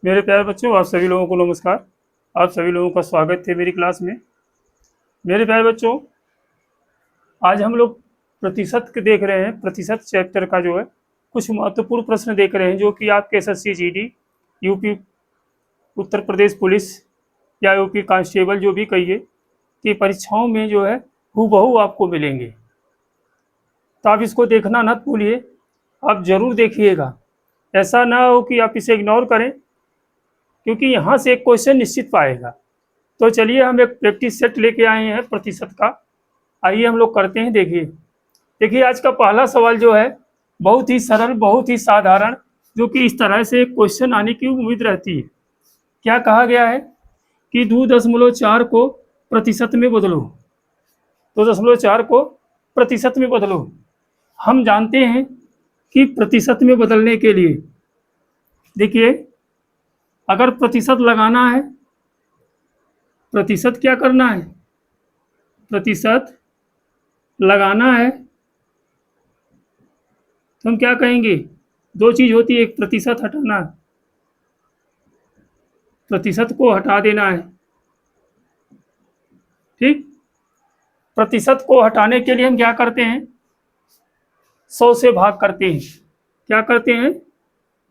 मेरे प्यारे बच्चों, आप सभी लोगों को नमस्कार। आप सभी लोगों का स्वागत है मेरी क्लास में। मेरे प्यारे बच्चों, आज हम लोग प्रतिशत के देख रहे हैं। प्रतिशत चैप्टर का जो है कुछ महत्वपूर्ण प्रश्न देख रहे हैं जो कि आपके SSC GD, UP, Uttar Pradesh police या यूपी कांस्टेबल जो भी कहिए कि परीक्षाओं में जो है हूबहू आपको मिलेंगे। तो आप इसको देखना न भूलिए, आप जरूर देखिएगा। ऐसा ना हो कि आप इसे इग्नोर करें, क्योंकि यहाँ से एक क्वेश्चन निश्चित पाएगा। तो चलिए, हम एक प्रैक्टिस सेट लेके आए हैं प्रतिशत का। आइए हम लोग करते हैं। देखिए देखिए आज का पहला सवाल जो है बहुत ही सरल, बहुत ही साधारण, जो कि इस तरह से एक क्वेश्चन आने की उम्मीद रहती है। क्या कहा गया है कि 2.4 को प्रतिशत में बदलो। 2.4 को प्रतिशत में बदलो। हम जानते हैं कि प्रतिशत में बदलने के लिए, देखिए, अगर प्रतिशत लगाना है, प्रतिशत क्या करना है, प्रतिशत लगाना है, तो हम क्या कहेंगे? दो चीज होती है, एक प्रतिशत हटाना है, प्रतिशत को हटा देना है। ठीक, प्रतिशत को हटाने के लिए हम क्या करते हैं? 100 से भाग करते हैं। क्या करते हैं?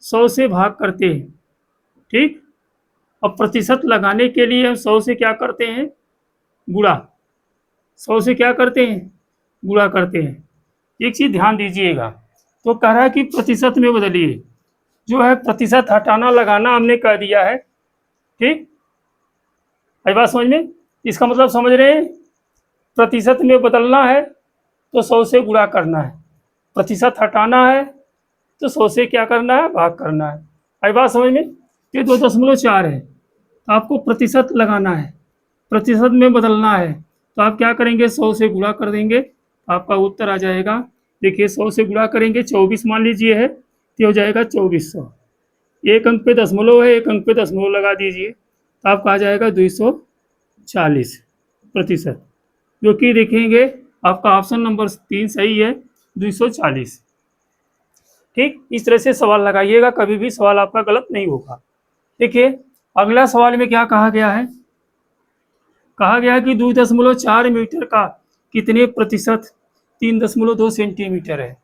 100 से भाग करते हैं। ठीक, अब प्रतिशत लगाने के लिए हम 100 से क्या करते हैं? गुणा। 100 से क्या करते हैं? गुणा करते हैं। एक चीज ध्यान दीजिएगा, तो कह रहा है कि प्रतिशत में बदलिए। जो है प्रतिशत हटाना लगाना हमने कह दिया है। ठीक, आई बात समझ में? इसका मतलब समझ रहे हैं? प्रतिशत में बदलना है तो 100 से गुणा करना है, प्रतिशत हटाना है तो 100 से क्या करना है? भाग करना है। आई बात समझ में? ये 2.4 है, तो आपको प्रतिशत लगाना है, प्रतिशत में बदलना है, तो आप क्या करेंगे? 100 से गुणा कर देंगे, आपका उत्तर आ जाएगा। देखिए, 100 से गुणा करेंगे, 24 मान लीजिए है, तो हो जाएगा 2400। एक अंक पे दशमलव है, एक अंक पे दशमलव लगा दीजिए, तो आपका आ जाएगा 240 प्रतिशत, जो कि देखेंगे आपका ऑप्शन नंबर 3 सही है, 240। ठीक, इस तरह से सवाल लगाइएगा, कभी भी सवाल आपका गलत नहीं होगा। देखिए, अगला सवाल में क्या कहा गया है? कहा गया कि 2.4 मीटर का कितने प्रतिशत 3.2 सेंटीमीटर है।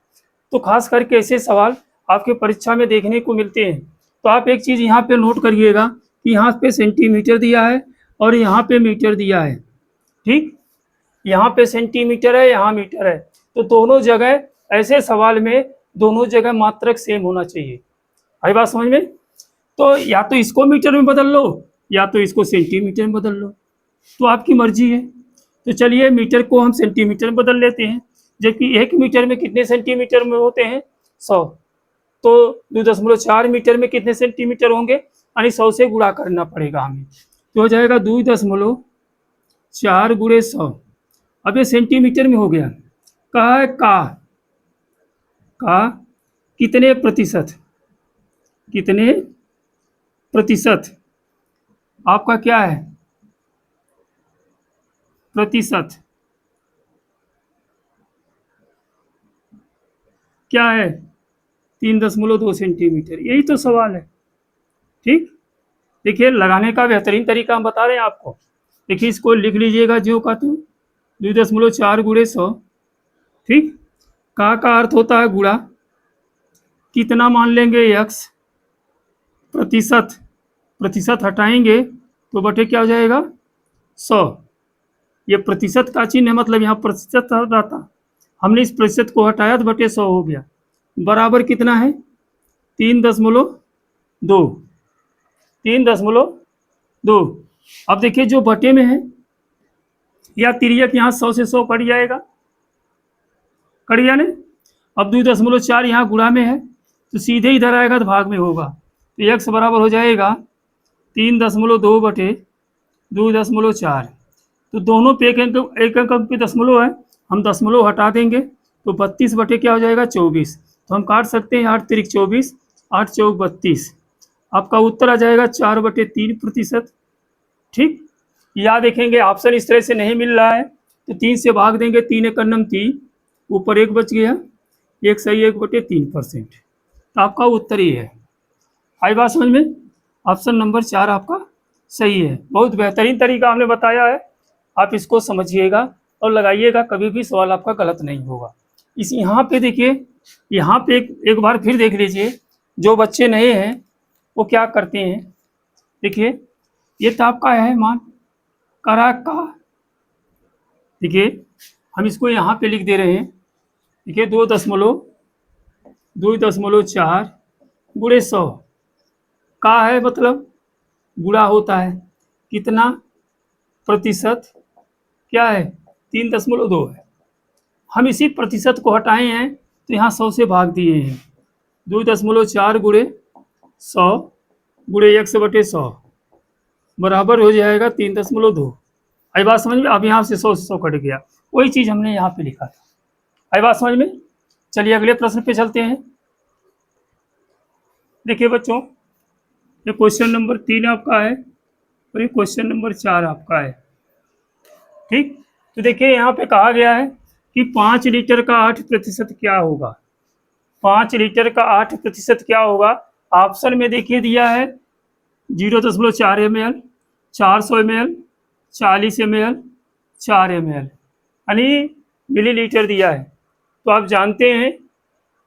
तो खास करके ऐसे सवाल आपके परीक्षा में देखने को मिलते हैं। तो आप एक चीज यहाँ पे नोट करिएगा कि यहाँ पे सेंटीमीटर दिया है और यहाँ पे मीटर दिया है। ठीक, यहाँ पे सेंटीमीटर है, यहाँ मीटर है, तो दोनों जगह ऐसे सवाल में दोनों जगह मात्रक सेम होना चाहिए। आई बात समझ में? तो या तो इसको मीटर में बदल लो या तो इसको सेंटीमीटर में बदल लो, तो आपकी मर्जी है। तो चलिए, मीटर को हम सेंटीमीटर में बदल लेते हैं, जबकि 1 मीटर में कितने सेंटीमीटर में होते हैं? 100। तो 2.4 मीटर में कितने सेंटीमीटर होंगे? यानी 100 से गुणा करना पड़ेगा हमें, तो हो जाएगा 2.4 गुणे 100। अब ये सेंटीमीटर में हो गया। कहा है का कितने प्रतिशत, कितने प्रतिशत, आपका क्या है? प्रतिशत क्या है? 3.2 सेंटीमीटर, यही तो सवाल है। ठीक, देखिए, लगाने का बेहतरीन तरीका हम बता रहे हैं आपको। देखिए, इसको लिख लीजिएगा जो का तो 2.4 गुणे 100। ठीक, का अर्थ होता है गुणा, कितना मान लेंगे? x, प्रतिशत, प्रतिशत हटाएंगे तो बटे क्या हो जाएगा? 100। ये प्रतिशत का चिन्ह है, मतलब यहाँ प्रतिशत रहता, हमने इस प्रतिशत को हटाया तो बटे 100 हो गया, बराबर कितना है? 3.2। 3.2। अब देखिए, जो बटे में है या तिर्यक यहाँ 100 से 100 कट जाएगा, कट गया नहीं? अब 2.4 यहाँ गुणा में है, तो सीधे इधर आएगा तो भाग में होगा, तो x बराबर हो जाएगा 3.2 बटे 2.4। तो दोनों पे एक अंक पे दशमलव है, हम दशमलव हटा देंगे तो 32 बटे क्या हो जाएगा? 24। तो हम काट सकते हैं 8 तिरिक 24, 8 चौक 32। आपका उत्तर आ जाएगा 4/3 प्रतिशत। ठीक, या देखेंगे ऑप्शन इस तरह से नहीं मिल रहा है तो 3 से भाग देंगे, 3 एक अन्नम 3, ऊपर 1 बच गया, 1 सही 1/3%। तो आपका उत्तर ही है। आई बात समझ में? ऑप्शन नंबर 4 आपका सही है। बहुत बेहतरीन तरीका हमने बताया है, आप इसको समझिएगा और लगाइएगा, कभी भी सवाल आपका गलत नहीं होगा। इस यहाँ पे देखिए, यहाँ पे एक बार फिर देख लीजिए, जो बच्चे नए हैं वो क्या करते हैं। देखिए ये तो आपका है मान करा का, देखिए हम इसको यहाँ पे लिख दे रहे हैं। देखिए 2.4 गुणे 100 का है, मतलब गुणा होता है कितना प्रतिशत, क्या है 3.2 है। हम इसी प्रतिशत को हटाए हैं तो यहाँ 100 से भाग दिए हैं। 2.4 गुणे 100 गुणे 100/100 बराबर हो जाएगा 3.2। आई बात समझ में? अब यहाँ से 100 कट गया, वही चीज़ हमने यहाँ पे लिखा था। आई बात समझ में? चलिए अगले प्रश्न पे चलते हैं। देखिए बच्चों, ये क्वेश्चन नंबर 3 आपका है और ये क्वेश्चन नंबर 4 आपका है। ठीक, तो देखिए यहाँ पे कहा गया है कि 5 लीटर का 8% क्या होगा। 5 लीटर का 8% क्या होगा। ऑप्शन में देखिए दिया है 0.4 ml, 400 ml, 40 ml, 4 ml, यानी मिलीलीटर दिया है। तो आप जानते हैं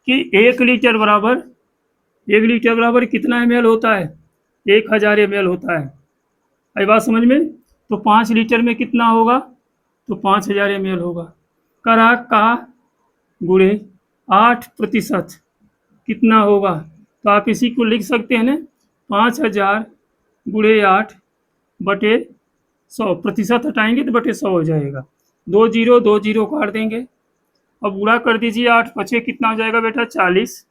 कि 1 लीटर बराबर कितना ml होता है, 1000 ml होता है। आई बात समझ में? तो 5 लीटर में कितना होगा, तो 5000 ml होगा। करा का गुणे 8% कितना होगा, तो आप इसी को लिख सकते हैं ना, 5000 गुणे 8/100, प्रतिशत हटाएंगे तो बटे 100 हो जाएगा। 2 जीरो काट देंगे, अब गुणा कर दीजिए, 8 बचे कितना हो जाएगा बेटा 40,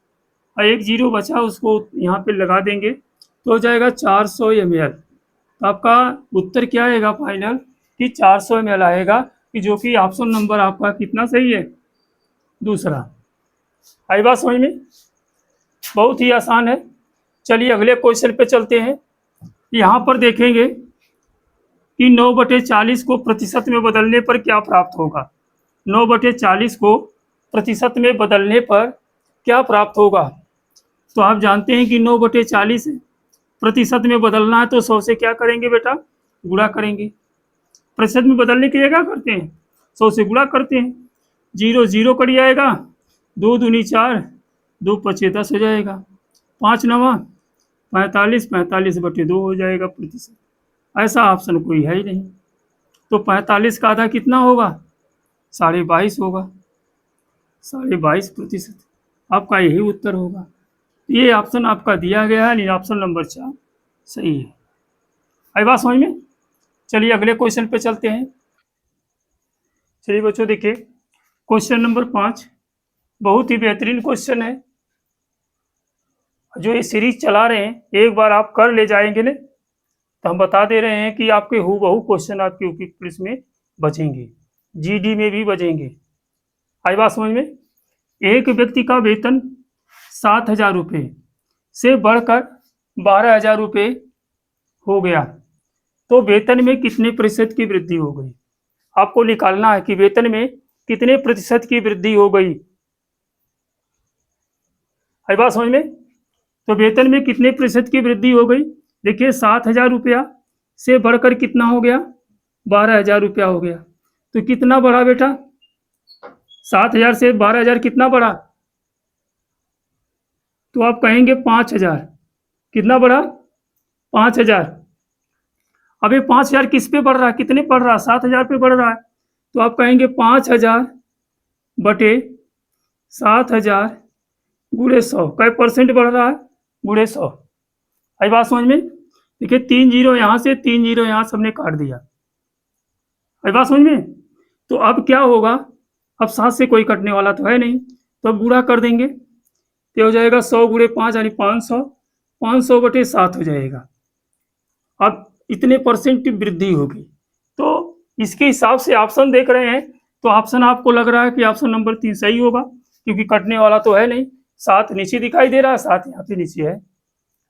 और 1 जीरो बचा उसको यहाँ पे लगा देंगे तो हो जाएगा 400 ml। तो आपका उत्तर क्या आएगा फाइनल, कि 400 ml आएगा, कि जो कि ऑप्शन नंबर आपका कितना सही है, दूसरा। आई बात समझ में? बहुत ही आसान है। चलिए अगले क्वेश्चन पे चलते हैं। यहाँ पर देखेंगे कि 9/40 को प्रतिशत में बदलने पर क्या प्राप्त होगा। 9/40 को प्रतिशत में बदलने पर क्या प्राप्त होगा। तो आप जानते हैं कि 9/40 प्रतिशत में बदलना है तो 100 से क्या करेंगे बेटा, गुणा करेंगे। प्रतिशत में बदलने के लिए क्या करते हैं, 100 से गुणा करते हैं। 0 0 कट जाएगा, 2 दूनी 4, 2 पचे 10 हो जाएगा, 5 9 45, 45/2 हो जाएगा प्रतिशत। ऐसा ऑप्शन कोई है ही नहीं। तो 45 का आधा कितना होगा, 22.5 होगा, 22.5%। आपका यही उत्तर होगा। ये ऑप्शन आपका दिया गया है, यानी ऑप्शन नंबर 4 सही है। आई बात समझ में? चलिए अगले क्वेश्चन पे चलते हैं। चलिए बच्चों देखिए, क्वेश्चन नंबर 5 बहुत ही बेहतरीन क्वेश्चन है। जो ये सीरीज चला रहे हैं, एक बार आप कर ले जाएंगे ना, तो हम बता दे रहे हैं कि आपके हूबहू क्वेश्चन आपके यूपी पुलिस में बचेंगे, जीडी में भी बचेंगे। आई बात समझ में? एक व्यक्ति का वेतन 7,000 रुपये से बढ़कर 12,000 रुपये हो गया, तो वेतन में कितने प्रतिशत की वृद्धि हो गई। आपको निकालना है कि वेतन में कितने प्रतिशत की वृद्धि हो गई। आई बात समझ में? तो वेतन में कितने प्रतिशत की वृद्धि हो गई। देखिए 7,000 रुपया से बढ़कर कितना हो गया, 12,000 रुपया हो गया। तो कितना बढ़ा बेटा, 7,000 से 12,000 कितना बढ़ा, तो आप कहेंगे 5,000। कितना बढ़ा, 5,000। अब ये 5,000 किस पे बढ़ रहा है, कितने बढ़ रहा है, 7,000 पे बढ़ रहा है। तो आप कहेंगे 5,000 बटे 7,000 गुणे 100, कै परसेंट बढ़ रहा है, गुणे 100। आई बात समझ में? देखिए 3 जीरो यहाँ से, 3 जीरो यहाँ सबने काट दिया। आई बात समझ में? तो अब क्या होगा, अब 7 से कोई कटने वाला तो है नहीं, तो अब गुणा कर देंगे तो हो जाएगा 100 गुणे 5 यानी 500, 500/7 हो जाएगा। अब इतने परसेंट की वृद्धि होगी। तो इसके हिसाब से ऑप्शन देख रहे हैं, तो ऑप्शन आपको लग रहा है कि ऑप्शन नंबर 3 सही होगा, क्योंकि कटने वाला तो है नहीं। 7 नीचे दिखाई दे रहा है, 7 यहाँ पे नीचे है।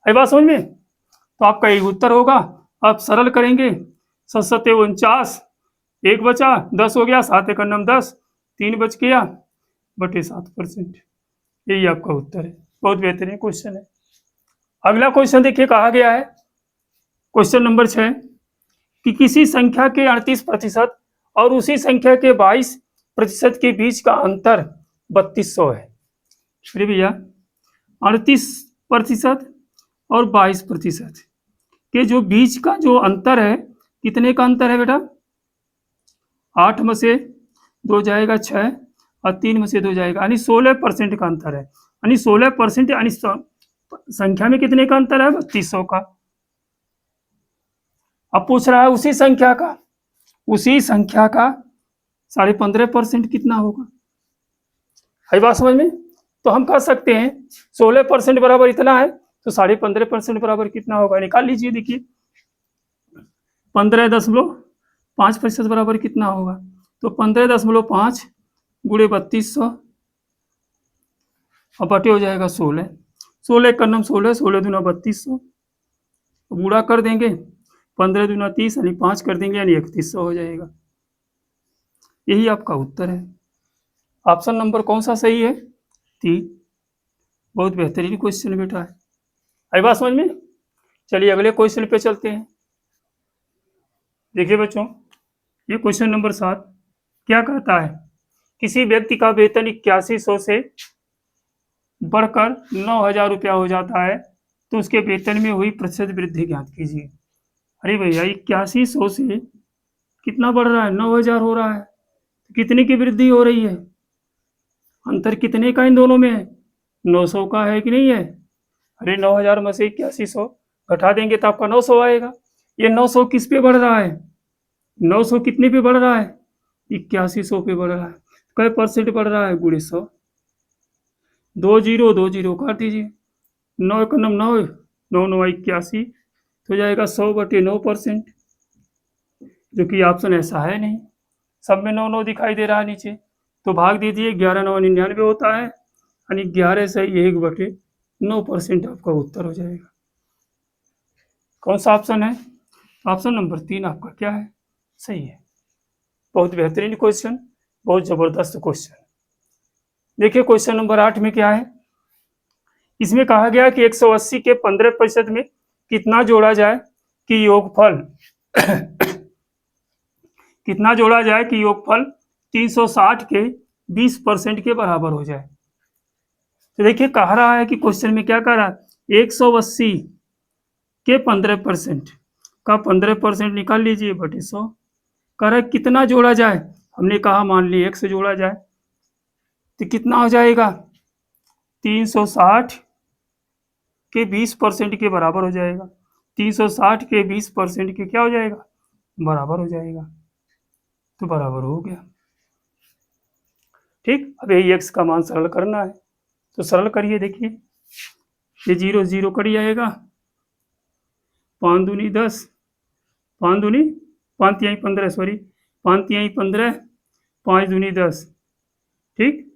आई बात समझ में? तो आपका यही उत्तर होगा। आप सरल करेंगे, 7 49, 1 बचा, 10 हो गया, 7 1 9 10, 3 बच गया बटे 7%। यही आपका उत्तर है। बहुत बेहतरीन क्वेश्चन है। अगला क्वेश्चन देखिए, कहा गया है क्वेश्चन नंबर 6 कि किसी संख्या के 38% और उसी संख्या के 22% के बीच का अंतर 3200 है। फिर भैया 38% और 22% के जो बीच का जो अंतर है, कितने का अंतर है बेटा? 8 में से 2 जाएगा 6 और 3 में से 2 जाएगा, यानी 16% का अंतर है। यानी 16% यानी संख्या में कितने का अंतर है? 3200 का। अब पूछ रहा है उसी संख्या का 15.5% कितना होगा? है बात समझ में? तो हम कह सकते हैं 16% बराबर इतना है, तो 15.5% बराबर कितना होगा? निकाल लीजिए। देखिए 15.5% बराबर कितना होगा? तो 15.5 गुणे 3200 और बटे हो जाएगा 16। 16 का नाम 16, 16 दूना 3200, गुणा कर देंगे 15 दूना 30 यानी 5 कर देंगे यानी 3100 हो जाएगा। यही आपका उत्तर है। ऑप्शन नंबर कौन सा सही है? 3। बहुत बेहतरीन क्वेश्चन बेटा है। आई बात समझ में? चलिए अगले क्वेश्चन पे चलते हैं। देखिए बच्चों, ये क्वेश्चन नंबर 7 क्या कहता है? किसी व्यक्ति का वेतन 8100 से बढ़कर 9000 रुपया हो जाता है, तो उसके वेतन में हुई प्रतिशत वृद्धि ज्ञात कीजिए। अरे भैया 8100 से कितना बढ़ रहा है? 9000 हो रहा है, तो कितने की वृद्धि हो रही है? अंतर कितने का इन दोनों में है? 900 का है कि नहीं है? अरे 9000 में से 8100 घटा देंगे तो आपका 900 आएगा। ये 900 किस पे बढ़ रहा है? 900 कितने पे बढ़ रहा है? 8100 पे बढ़ रहा है। कै परसेंट बढ़ रहा है? गुणे 100। 2 काट दीजिए, 9 का नम 9, 9 9 81 तो जाएगा 100/9%, जो कि ऑप्शन ऐसा है नहीं। सब में 9 9 दिखाई दे रहा है नीचे, तो भाग दीजिए 11 9 99 होता है, यानी 11 से 1/9% आपका उत्तर हो जाएगा। कौन सा ऑप्शन है? ऑप्शन नंबर 3 आपका क्या है? सही है। बहुत बेहतरीन क्वेश्चन, बहुत जबरदस्त क्वेश्चन। देखिए क्वेश्चन नंबर 8 में क्या है? इसमें कहा गया कि 180 के 15% में कितना जोड़ा जाए कि योगफल कितना जोड़ा जाए कि योगफल 360 के 20% के बराबर हो जाए। तो देखिए कह रहा है कि क्वेश्चन में क्या कह रहा है? 180 के 15% का 15% निकाल लीजिए बटे 100। कह रहा है कितना जोड़ा जाए? हमने कहा मान ली 1 से जोड़ा जाए, तो कितना हो जाएगा? 360 के 20% के बराबर हो जाएगा। 360 के 20% के क्या हो जाएगा? बराबर हो जाएगा। तो बराबर हो गया। ठीक, अब यही x का मान सरल करना है, तो सरल करिए। देखिए ये 0 0 कट जाएगा, 5 दूनी 10, 5 दूनी 5 तिहाई 15, सॉरी 5 तिहाई 15, 5 दूनी 10, ठीक,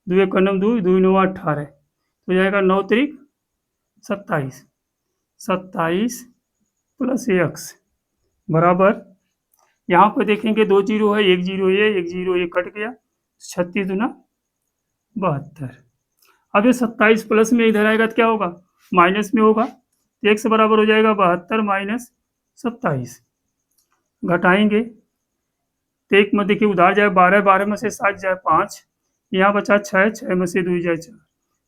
2 एक नम 2, 2 9 18, तो जाएगा 9 3 27, 27 प्लस x बराबर, यहाँ पर देखेंगे 2 जीरो है, 1 जीरो ये, 1 जीरो ये कट गया, 36 दूना 72। अब ये 27 प्लस में इधर आएगा तो क्या होगा? माइनस में होगा, तो x बराबर हो जाएगा 72 माइनस 27। घटाएंगे तो एक में देखिए उधार जाए 12, 12 में से 7 जाए 5, यहाँ बचा 6, 6 में से 2 जाए 4,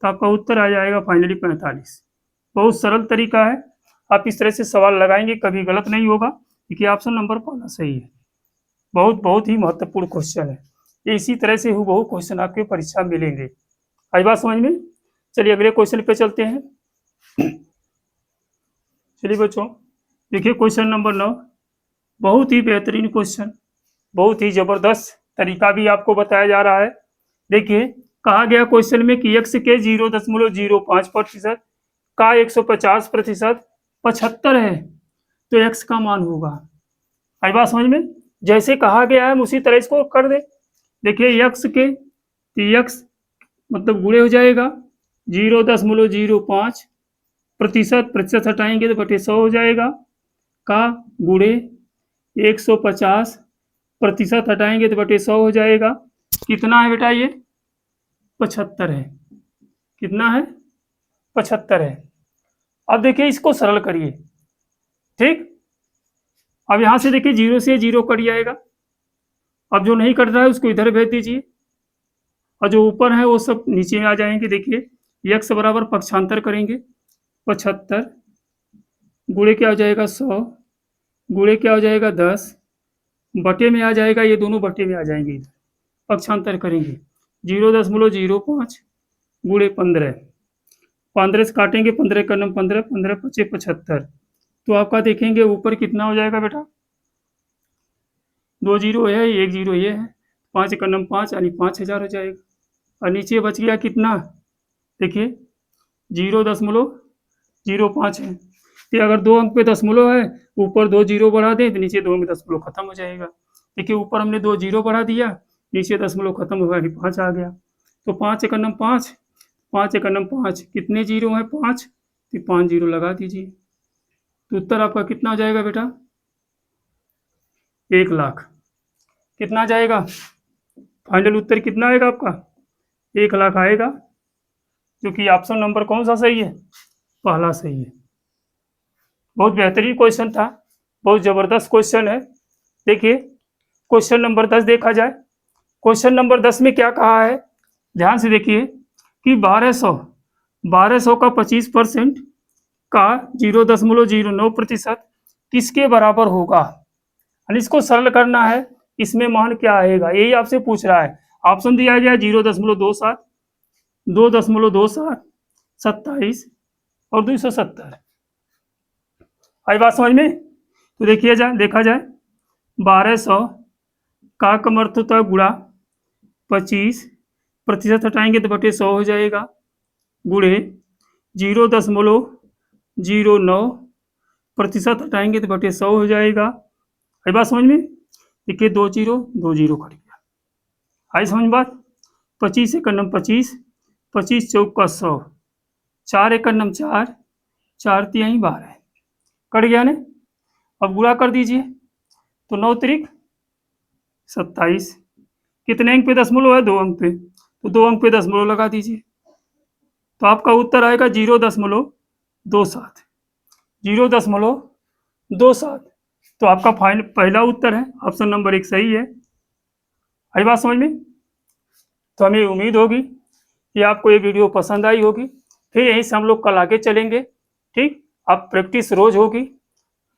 तो आपका उत्तर आ जाएगा फाइनली 45। बहुत सरल तरीका है, आप इस तरह से सवाल लगाएंगे कभी गलत नहीं होगा, क्योंकि ऑप्शन नंबर पहला सही है। बहुत ही महत्वपूर्ण क्वेश्चन है ये। इसी तरह से हूबहू क्वेश्चन आपके परीक्षा में मिलेंगे। आई बात समझ में? चलिए अगले क्वेश्चन पे चलते हैं। चलिए बच्चों देखिए क्वेश्चन नंबर 9, बहुत ही बेहतरीन क्वेश्चन, बहुत ही जबरदस्त तरीका भी आपको बताया जा रहा है। देखिए कहा गया क्वेश्चन में कि x के 0.05% का 150% 75 है, तो x का मान होगा। आई बात समझ में? जैसे कहा गया है हम उसी तरह इसको कर दे। देखिए x के x मतलब गुणे हो जाएगा 0.05 प्रतिशत हटाएंगे तो बटे 100 हो जाएगा, का गुणे 150% हटाएंगे तो बटे 100 हो जाएगा। कितना है बेटा? ये 75 है। कितना है? 75 है। अब देखिए इसको सरल करिए, ठीक, अब यहाँ से देखिए 0 से 0 कट जाएगा। अब जो नहीं कट रहा है उसको इधर भेज दीजिए, और जो ऊपर है वो सब नीचे में आ जाएंगे। देखिए x बराबर पक्षांतर करेंगे 75 गुणे क्या हो जाएगा 100 गुणे क्या हो जाएगा 10 बटे में आ जाएगा, ये दोनों बटे में आ जाएंगे। इधर पक्षांतर करेंगे 0.05 गुणे 15, 15 से काटेंगे 15 का नम 15, 15 पचे 75। तो आपका देखेंगे ऊपर कितना हो जाएगा बेटा, 2 जीरो है, 1 जीरो ये है, 5 का नम 5 यानी 5000 हो जाएगा। और नीचे बच गया कितना, देखिए 0.05 है। तो अगर 2 अंक पे दशमलव है, ऊपर 2 जीरो बढ़ा दें तो नीचे 2 में दशमलव खत्म हो जाएगा। देखिए ऊपर हमने 2 जीरो बढ़ा दिया, नीचे दशमलव खत्म हुआ यानी 5 आ गया। तो 5 एकम 5, 5 एकम 5, कितने जीरो हैं 5, तो 5 जीरो लगा दीजिए। तो उत्तर आपका कितना हो जाएगा बेटा, 1 लाख। कितना जाएगा, फाइनल उत्तर कितना आएगा आपका, 1 लाख आएगा, क्योंकि ऑप्शन नंबर कौन सा सही है, पहला सही है। बहुत बेहतरीन क्वेश्चन था, बहुत जबरदस्त क्वेश्चन है। देखिए क्वेश्चन नंबर 10 देखा जाए। क्वेश्चन नंबर 10 में क्या कहा है, ध्यान से देखिए कि 1200 का 25% का 0.09% किसके बराबर होगा। और इसको सरल करना है, इसमें मान क्या आएगा यही आपसे पूछ रहा है। ऑप्शन दिया गया 0.27, 2.27, 27 और 270। आई बात समझ में। तो देखा जाए 1200 का अर्थ होता है गुणा 25%, हटाएंगे तो बटे 100 हो जाएगा, गुणे 0.09% हटाएंगे तो बटे 100 हो जाएगा। आई बात समझ में। देखिए 2 जीरो कट गया, आई समझ बात। 25 एकड़ नम 25, 25 चौक का 100, 4 एकड़ नम 4, 4 तिहाई 12 कट गया ने। अब गुणा कर दीजिए तो 9 तिरिक 27, कितने अंक पे दशमलव है, 2 अंक पे, तो 2 अंक पे दशमलव लगा दीजिए। तो आपका उत्तर आएगा 0.27, 0.27। तो आपका फाइनल पहला उत्तर है, ऑप्शन नंबर 1 सही है। आई बात समझ में। तो हमें उम्मीद होगी कि आपको ये वीडियो पसंद आई होगी। फिर यहीं से हम लोग कल आगे चलेंगे, ठीक। आप प्रैक्टिस रोज होगी,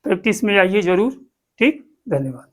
प्रैक्टिस में आइए जरूर, ठीक। धन्यवाद।